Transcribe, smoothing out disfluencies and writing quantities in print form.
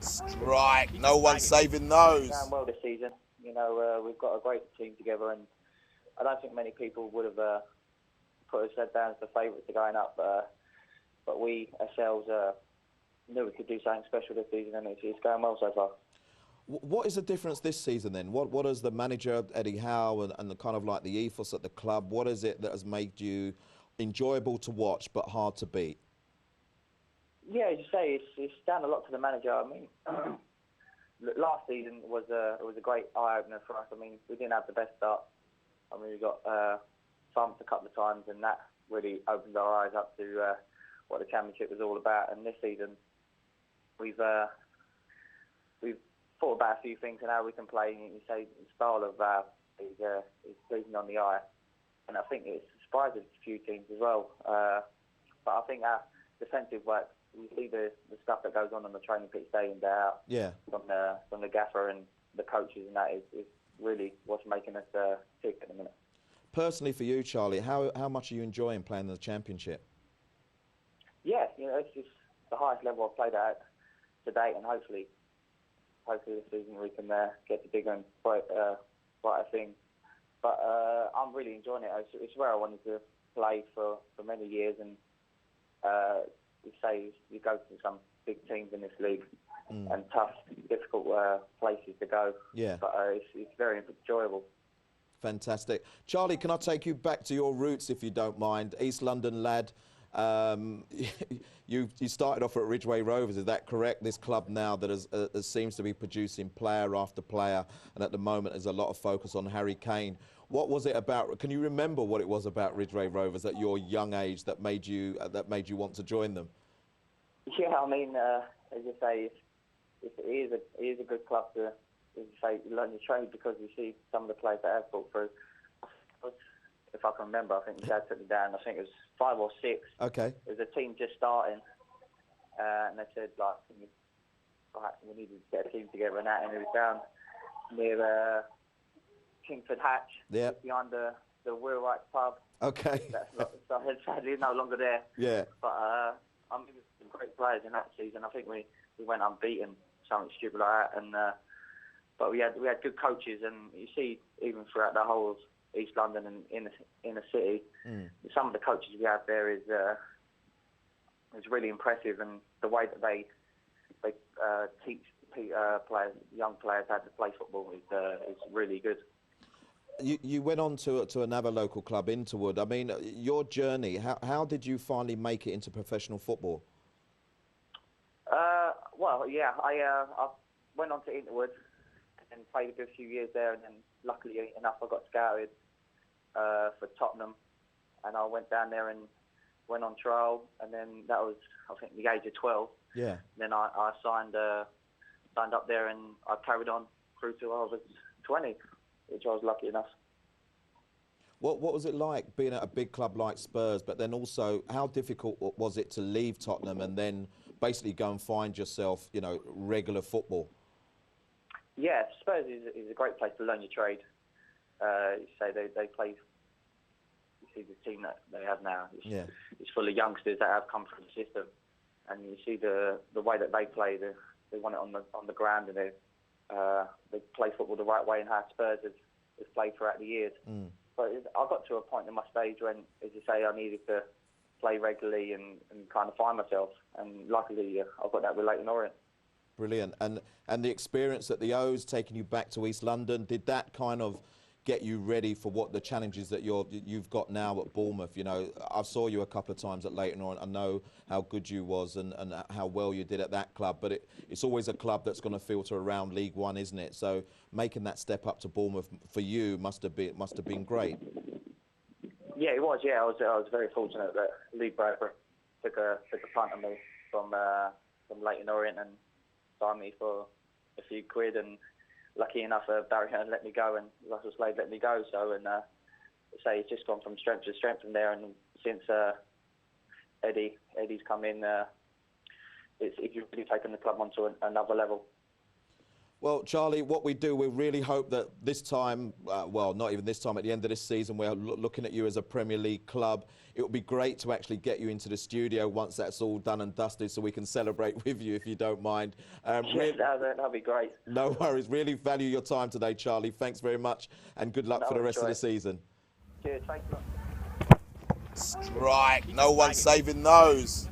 strike. No one's saving those. Going well this season. You know, we've got a great team together, and I don't think many people would have put us down as the favourites to going up. But we ourselves knew we could do something special this season, and it's going well so far. What is the difference this season then? What is the manager, Eddie Howe, and the kind of like the ethos at the club, what is it that has made you enjoyable to watch but hard to beat? Yeah, as you say, it's down a lot to the manager. I mean, last season was a great eye-opener for us. I mean, we didn't have the best start. I mean, we got thumped a couple of times, and that really opened our eyes up to what the championship was all about. And this season, we've thought about a few things and how we can play. And you say the style of is pleasing on the eye, and I think it's surprised a few teams as well. But I think our defensive work, you see the stuff that goes on the training pitch day in, day out. Yeah. From the gaffer and the coaches, and that is really what's making us tick at the minute. Personally, for you, Charlie, how much are you enjoying playing in the championship? Yeah, you know, it's just the highest level I've played at to date, and hopefully this season we can get to bigger and brighter things. But I'm really enjoying it. It's where I wanted to play for many years, and you say you go to some big teams in this league and tough, difficult places to go. Yeah. But it's very enjoyable. Fantastic. Charlie, can I take you back to your roots, if you don't mind? East London lad. You started off at Ridgeway Rovers, is that correct? This club now that seems to be producing player after player, and at the moment there's a lot of focus on Harry Kane. What was it about? Can you remember what it was about Ridgeway Rovers at your young age that made you want to join them? Yeah, I mean, as you say, it is a good club to, as you say, learn your trade, because you see some of the players that I've brought through. If I can remember, I think my dad took me down. I think it was 5 or 6. Okay. It was a team just starting, and they said like we needed to get a team together and that, and it was down near Kingford Hatch, behind the Wheelwright pub. Okay. So sadly no longer there. Yeah. But I mean, we had some great players in that season. I think we went unbeaten, something stupid like that, and but we had good coaches, and you see even throughout the whole of East London and in the city, some of the coaches we have there is really impressive, and the way that they teach players, young players, how to play football is really good. You went on to another local club, Interwood. I mean, your journey. How did you finally make it into professional football? Well, yeah, I went on to Interwood and played a good few years there, and then luckily enough I got scouted for Tottenham, and I went down there and went on trial, and then that was, I think, the age of 12. Yeah. Then I signed up there, and I carried on through till I was 20, which I was lucky enough. What was it like being at a big club like Spurs, but then also how difficult was it to leave Tottenham and then basically go and find yourself, you know, regular football? Yeah, Spurs is a great place to learn your trade. You say they play. You see the team that they have now. It's full of youngsters that have come through the system, and you see the way that they play. They want it on the ground, and they play football the right way, and how Spurs has played throughout the years. But I got to a point in my stage when, as you say, I needed to play regularly and kind of find myself, and luckily I got that with Leyton Orient. Brilliant. And the experience at the O's, taking you back to East London, did that kind of get you ready for what the challenges that you've got now at Bournemouth? You know, I saw you a couple of times at Leyton Orient. I know how good you was and how well you did at that club, but it's always a club that's going to filter around League One, isn't it? So making that step up to Bournemouth for you must have been great. Yeah, it was. Yeah, I was very fortunate that Lee Bradbury took a punt on me from Leyton Orient and signed me for a few quid, and lucky enough, Barry Hearn let me go, and Russell Slade let me go. So, and say it's just gone from strength to strength from there. And since Eddie's come in, it's really taken the club onto another level. Well, Charlie, what we do, we really hope that this time, well, not even this time, at the end of this season, we're looking at you as a Premier League club. It would be great to actually get you into the studio once that's all done and dusted so we can celebrate with you, if you don't mind. Yes, that'd be great. No worries. Really value your time today, Charlie. Thanks very much, and good luck for the rest of the season. Cheers, thanks a lot. Strike. No one saving those.